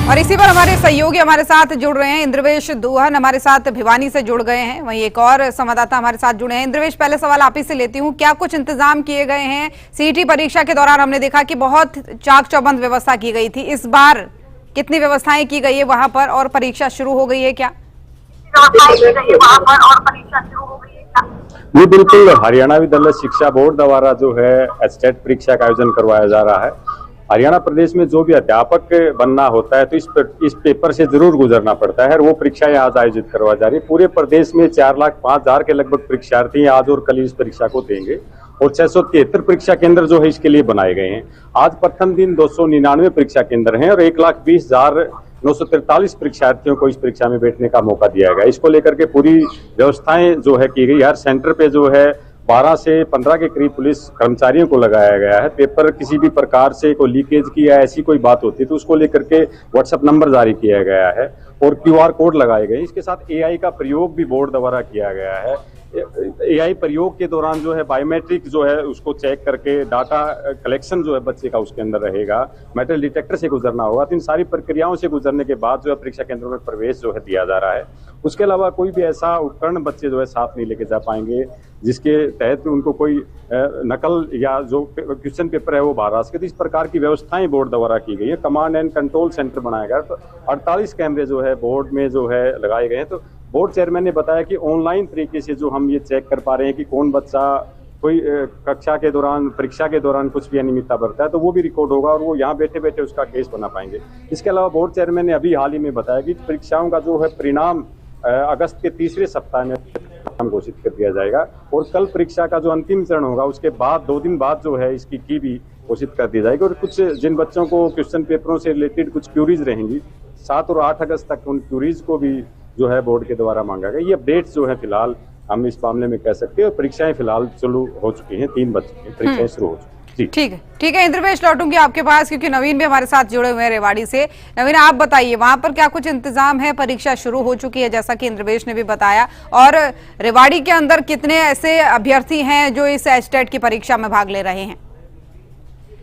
और इसी पर हमारे सहयोगी हमारे साथ जुड़ रहे हैं। इंद्रवेश दुहन हमारे साथ भिवानी से जुड़ गए हैं, वहीं एक और संवाददाता हमारे साथ जुड़े हैं। इंद्रवेश, पहले सवाल आप ही से लेती हूँ, क्या कुछ इंतजाम किए गए हैं? सीईटी परीक्षा के दौरान हमने देखा कि बहुत चाक चौबंद व्यवस्था की गई थी, इस बार कितनी व्यवस्थाएं की गई है वहां पर, और परीक्षा शुरू हो गई है क्या? जी बिल्कुल, हरियाणा विद्यालय शिक्षा बोर्ड द्वारा जो है एस्टेट परीक्षा का आयोजन करवाया जा रहा है। हरियाणा प्रदेश में जो भी अध्यापक बनना होता है तो इस पेपर से जरूर गुजरना पड़ता है और वो परीक्षाएं आज आयोजित करवाई जा रही है। पूरे प्रदेश में 4,05,000 के लगभग परीक्षार्थी आज और कल इस परीक्षा को देंगे और 673 परीक्षा केंद्र जो है इसके लिए बनाए गए हैं। आज प्रथम दिन 299 परीक्षा केंद्र हैं और 1,20,943 परीक्षार्थियों को इस परीक्षा में बैठने का मौका दिया गया। इसको लेकर के पूरी व्यवस्थाएं जो है की गई। हर सेंटर पे जो है 12 से 15 के करीब पुलिस कर्मचारियों को लगाया गया है। पेपर किसी भी प्रकार से कोई लीकेज की या ऐसी कोई बात होती है तो उसको लेकर के व्हाट्सएप नंबर जारी किया गया है और QR कोड लगाए गए। इसके साथ AI का प्रयोग भी बोर्ड द्वारा किया गया है। AI प्रयोग के दौरान जो है बायोमेट्रिक जो है उसको चेक करके डाटा कलेक्शन जो है बच्चे का उसके अंदर रहेगा। मेटल डिटेक्टर से गुजरना होगा। तो इन सारी प्रक्रियाओं से गुजरने के बाद जो है परीक्षा केंद्रों में प्रवेश जो है दिया जा रहा है। उसके अलावा कोई भी ऐसा उपकरण बच्चे जो है साथ नहीं लेके जा पाएंगे जिसके तहत उनको कोई नकल या जो क्वेश्चन पेपर है वो बाहर आ सके। तो इस प्रकार की व्यवस्थाएं बोर्ड द्वारा की गई है। कमांड एंड कंट्रोल सेंटर बनाया गया। तो 48 कैमरे जो है बोर्ड में जो है लगाए गए हैं। तो बोर्ड चेयरमैन ने बताया कि ऑनलाइन तरीके से जो हम ये चेक कर पा रहे हैं कि कौन बच्चा कोई कक्षा के दौरान परीक्षा के दौरान कुछ भी अनियमितता बरता है तो वो भी रिकॉर्ड होगा और वो यहाँ बैठे बैठे उसका केस बना पाएंगे। इसके अलावा बोर्ड चेयरमैन ने अभी हाल ही में बताया कि परीक्षाओं का जो है परिणाम अगस्त के तीसरे सप्ताह में घोषित कर दिया जाएगा और कल परीक्षा का जो अंतिम चरण होगा उसके बाद 2 दिन बाद जो है इसकी की भी घोषित कर दी जाएगी। और कुछ जिन बच्चों को क्वेश्चन पेपरों से रिलेटेड कुछ क्यूरीज रहेंगी 7 और 8 अगस्त तक उन क्यूरीज को भी जो है बोर्ड के द्वारा मांगा गया। ये अपडेट्स जो है फिलहाल हम इस मामले में कह सकते हैं और परीक्षाएं फिलहाल शुरू हो चुकी हैं। 3 बज चुकी हैं, परीक्षाएं शुरू हो चुकी हैं। ठीक है इंद्रवेश, लौटूंगी आपके पास क्योंकि नवीन भी हमारे साथ जुड़े हुए हैं रेवाड़ी से। नवीन, आप बताइए वहां पर क्या कुछ इंतजाम है? परीक्षा शुरू हो चुकी है जैसा कि इंद्रवेश ने भी बताया, और रेवाड़ी के अंदर कितने ऐसे अभ्यर्थी हैं जो इस एस्टेट की परीक्षा में भाग ले रहे हैं?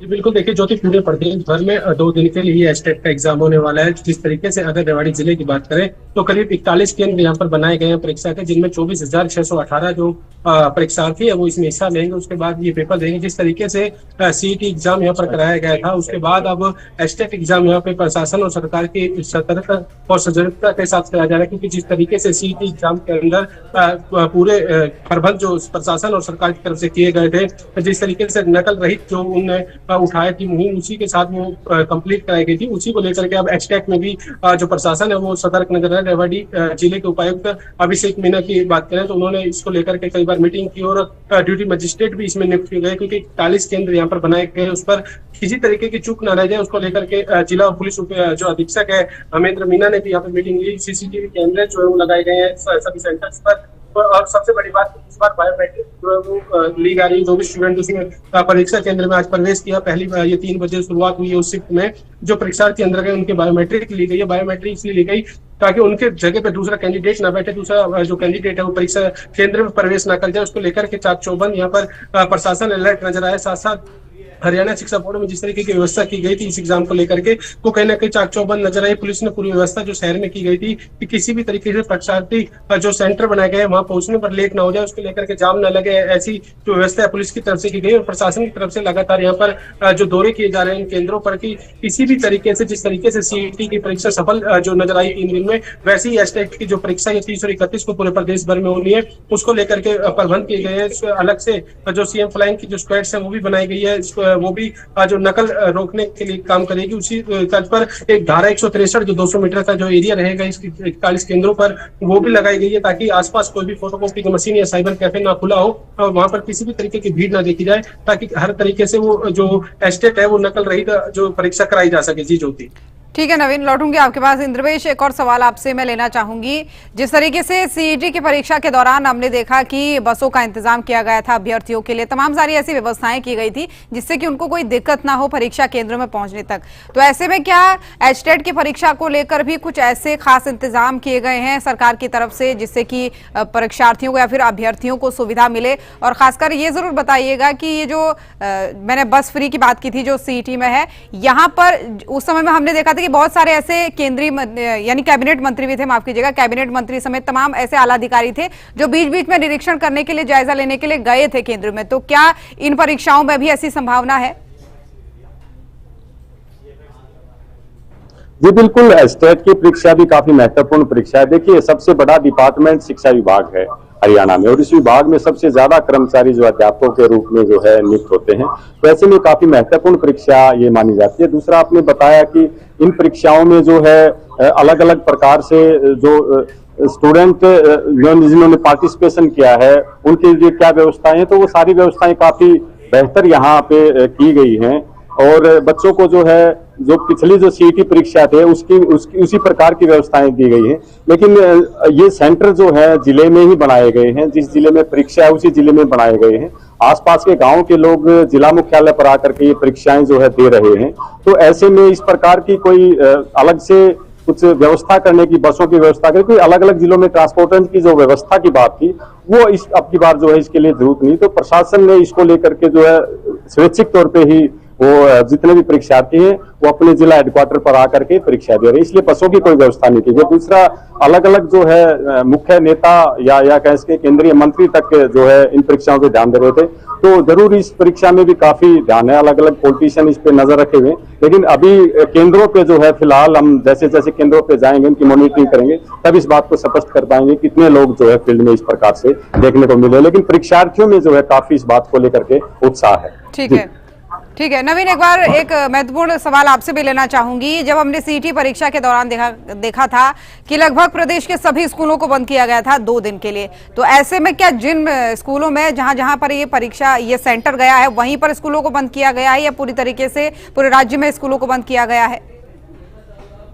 बिल्कुल, देखिए ज्योति, पूरे प्रदेश भर में 2 दिन के लिए एस्टेट का एग्जाम होने वाला है। जिस तरीके से अगर रेवाड़ी जिले की बात करें तो करीब 41 केंद्र यहाँ पर बनाए गए हैं परीक्षा के, जिनमें 24,618 जो परीक्षार्थी है वो इसमें हिस्सा लेंगे। उसके बाद ये पेपर देंगे। जिस तरीके से CET एग्जाम यहाँ पर कराया गया था उसके बाद अब एस्टेट एग्जाम यहाँ पे प्रशासन और सरकार की सतर्कता और सजगता के साथ कराया जा रहा है, क्योंकि जिस तरीके से CET एग्जाम के अंदर पूरे प्रबंध जो प्रशासन और सरकार की तरफ से किए गए थे, जिस तरीके से नकल रहित जो उन्होंने उठाए थी मुहिम, उसी के साथ वो कंप्लीट कराई गई थी। उसी को लेकर के अब एस्टेट में भी जो प्रशासन है वो सतर्क नजर है। रेवाड़ी जिले के उपायुक्त अभिषेक मीना की बात करें तो उन्होंने इसको लेकर के कई बार मीटिंग की और ड्यूटी मजिस्ट्रेट भी इसमें नियुक्त किए गए, क्योंकि 40 केंद्र यहाँ पर बनाए गए, उस पर किसी तरीके की चूक न रह जाए उसको लेकर के जिला पुलिस जो अधीक्षक है अमेंद्र मीना ने भी यहाँ पर मीटिंग ली। CCTV कैमरे जो है वो लगाए गए हैं सभी सेंटर्स पर। और सबसे बड़ी बात इस बार बायोमेट्रिक जो है वो ली जा रही है। जो भी स्टूडेंट उसमें परीक्षा केंद्र में आज प्रवेश किया, पहली बार ये 3 बजे शुरुआत हुई है उस शिफ्ट में, जो परीक्षार्थी अंदर गए उनके बायोमेट्रिक ली गई है। बायोमेट्रिक इसलिए ली गई ताकि उनके जगह पे दूसरा कैंडिडेट ना बैठे, दूसरा जो कैंडिडेट है वो परीक्षा केंद्र में प्रवेश ना कर जाए। उसको लेकर के चाक चौबंद यहाँ पर प्रशासन अलर्ट नजर आया। साथ साथ हरियाणा शिक्षा बोर्ड में जिस तरीके की व्यवस्था की गई थी इस एग्जाम को लेकर के वो कहीं ना कहीं चाक चौबंद नजर आई। पुलिस ने पूरी व्यवस्था जो शहर में की गई थी कि किसी भी तरीके से परीक्षार्थी जो सेंटर बनाए गए वहां पहुंचने पर लेट ना हो जाए, उसको लेकर के जाम न लगे, ऐसी जो व्यवस्था है पुलिस की तरफ से की गई। और प्रशासन की तरफ से लगातार यहाँ पर जो दौरे किए जा रहे हैं इन केंद्रों पर कि किसी भी तरीके से जिस तरीके से CET की परीक्षा सफल जो नजर आई 3 दिन में, वैसे ही एस्टेट की जो परीक्षा 30 और 31 को पूरे प्रदेश भर में होनी है उसको लेकर के प्रबंध किए गए हैं। अलग से जो CM फ्लाइंग की जो स्क्वाड्स है वो भी बनाई गई है, वो भी जो नकल रोकने के लिए काम करेगी। उसी तर्ज पर एक धारा 163 जो 200 मीटर का जो एरिया रहेगा इस 41 केंद्रों पर वो भी लगाई गई है, ताकि आसपास कोई भी फोटोकॉपी की मशीन या साइबर कैफे ना खुला हो और वहां पर किसी भी तरीके की भीड़ ना देखी जाए, ताकि हर तरीके से वो जो एस्टेट है वो नकल रहित जो परीक्षा कराई जा सके। जी ज्योति। ठीक है नवीन, लौटूंगी आपके पास। इंद्रवेश, एक और सवाल आपसे मैं लेना चाहूंगी। जिस तरीके से CET की परीक्षा के दौरान हमने देखा कि बसों का इंतजाम किया गया था अभ्यर्थियों के लिए, तमाम सारी ऐसी व्यवस्थाएं की गई थी जिससे कि उनको कोई दिक्कत ना हो परीक्षा केंद्रों में पहुंचने तक। तो ऐसे में क्या एस्टेट की परीक्षा को लेकर भी कुछ ऐसे खास इंतजाम किए गए हैं सरकार की तरफ से जिससे कि परीक्षार्थियों को या फिर अभ्यर्थियों को सुविधा मिले? और खासकर ये जरूर बताइएगा कि ये जो मैंने बस फ्री की बात की थी जो CET में है, यहाँ पर उस समय में हमने देखा था कि बहुत सारे ऐसे यानी कैबिनेट मंत्री भी थे, माफ कीजिएगा, कैबिनेट मंत्री समेत तमाम ऐसे आला अधिकारी थे जो बीच बीच में निरीक्षण करने के लिए, जायजा लेने के लिए गए थे केंद्र में। तो क्या इन परीक्षाओं में भी ऐसी संभावना है? जी बिल्कुल, स्टेट की परीक्षा भी काफी महत्वपूर्ण परीक्षा है। देखिए, सबसे बड़ा डिपार्टमेंट शिक्षा विभाग है हरियाणा में, और इस विभाग में सबसे ज्यादा कर्मचारी जो अध्यापकों के रूप में जो है नियुक्त होते हैं। तो ऐसे में काफी महत्वपूर्ण परीक्षा ये मानी जाती है। दूसरा, आपने बताया कि इन परीक्षाओं में जो है अलग अलग प्रकार से जो स्टूडेंट जिन्होंने पार्टिसिपेशन किया है उनके लिए क्या व्यवस्थाएं हैं, तो वो सारी व्यवस्थाएं काफी बेहतर यहाँ पे की गई हैं। और बच्चों को जो है, जो पिछली जो सीईटी परीक्षा थे उसकी उसी प्रकार की व्यवस्थाएं दी गई हैं। लेकिन ये सेंटर जो है जिले में ही बनाए गए हैं, जिस जिले में परीक्षा है उसी जिले में बनाए गए हैं। आसपास के गांव के लोग जिला मुख्यालय पर आकर के ये परीक्षाएं जो है दे रहे हैं। तो ऐसे में इस प्रकार की कोई अलग से कुछ व्यवस्था करने की, बसों की व्यवस्था करने की, अलग अलग जिलों में ट्रांसपोर्टेशन की जो व्यवस्था की बात थी वो इस अब की बार जो है इसके लिए जरूरत नहीं। तो प्रशासन ने इसको लेकर के जो है स्वैच्छिक तौर पे ही वो जितने भी परीक्षार्थी हैं वो अपने जिला हेडक्वार्टर पर आकर के परीक्षा दे रहे हैं, इसलिए बसों की कोई व्यवस्था नहीं की गई। दूसरा, अलग अलग जो है मुख्य नेता या कह सके केंद्रीय मंत्री तक जो है इन परीक्षाओं पे ध्यान दे रहे थे। तो जरूर इस परीक्षा में भी काफी ध्यान है, अलग अलग पॉलिटिशियन इस पे नजर रखे हुए। लेकिन अभी केंद्रों पे जो है फिलहाल हम जैसे जैसे केंद्रों पे जाएंगे, उनकी मॉनिटरिंग करेंगे, तब इस बात को स्पष्ट कर पाएंगे कितने लोग जो है फील्ड में इस प्रकार से देखने को मिले। लेकिन परीक्षार्थियों में जो है काफी इस बात को लेकर के उत्साह है। ठीक है नवीन, एक बार एक महत्वपूर्ण सवाल आपसे भी लेना चाहूंगी। जब हमने सीईटी परीक्षा के दौरान देखा था कि लगभग प्रदेश के सभी स्कूलों को बंद किया गया था 2 दिन के लिए, तो ऐसे में क्या जिन स्कूलों में जहां पर ये परीक्षा, ये सेंटर गया है, वहीं पर स्कूलों को बंद किया गया है या पूरी तरीके से पूरे राज्य में स्कूलों को बंद किया गया है?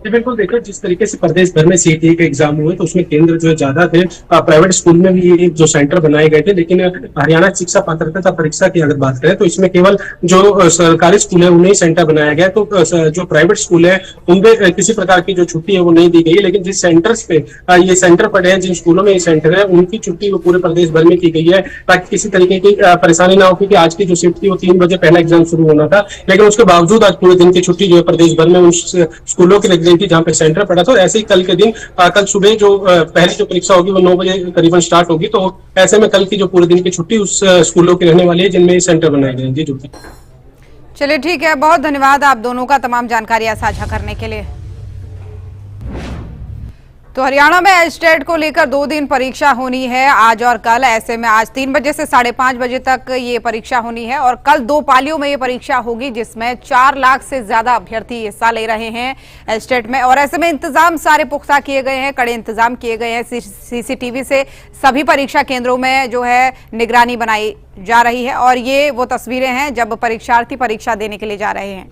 बिल्कुल, देखो जिस तरीके से प्रदेश भर में सीईटी के एग्जाम हुए तो उसमें केंद्र जो है ज्यादा थे। प्राइवेट स्कूल में भी ये जो सेंटर बनाए गए थे, लेकिन हरियाणा शिक्षा पात्रता परीक्षा की अगर बात करें तो इसमें केवल जो सरकारी स्कूल है उन्हें सेंटर बनाया गया। तो जो प्राइवेट स्कूल है उनमें किसी प्रकार की जो छुट्टी है वो नहीं दी गई। लेकिन जिस सेंटर्स पे ये सेंटर पड़े हैं, जिन स्कूलों में ये सेंटर है, उनकी छुट्टी वो पूरे प्रदेश भर में की गई है, ताकि किसी तरीके की परेशानी ना हो। क्योंकि आज की जो शिफ्ट थी वो 3 बजे पहला एग्जाम शुरू होना था, लेकिन उसके बावजूद आज पूरे दिन की छुट्टी जो है प्रदेश भर में उन स्कूलों की जहां पे सेंटर पड़ा था। और ऐसे ही कल के दिन, कल सुबह जो पहली जो परीक्षा होगी वो 9 बजे करीबन स्टार्ट होगी। तो ऐसे में कल की जो पूरे दिन की छुट्टी उस स्कूलों की रहने वाली है जिनमें सेंटर बनाए गए हैं। जी जुटी, चलिए ठीक है, बहुत धन्यवाद आप दोनों का तमाम जानकारियां साझा करने के लिए। तो हरियाणा में एस्टेट को लेकर 2 दिन परीक्षा होनी है, आज और कल। ऐसे में आज 3 बजे से 5:30 बजे तक ये परीक्षा होनी है और कल 2 पालियों में ये परीक्षा होगी, जिसमें 4 लाख से ज्यादा अभ्यर्थी हिस्सा ले रहे हैं एस्टेट में। और ऐसे में इंतजाम सारे पुख्ता किए गए हैं, कड़े इंतजाम किए गए हैं। सीसीटीवी से सभी परीक्षा केंद्रों में जो है निगरानी बनाई जा रही है और ये वो तस्वीरें हैं जब परीक्षार्थी परीक्षा देने के लिए जा रहे हैं।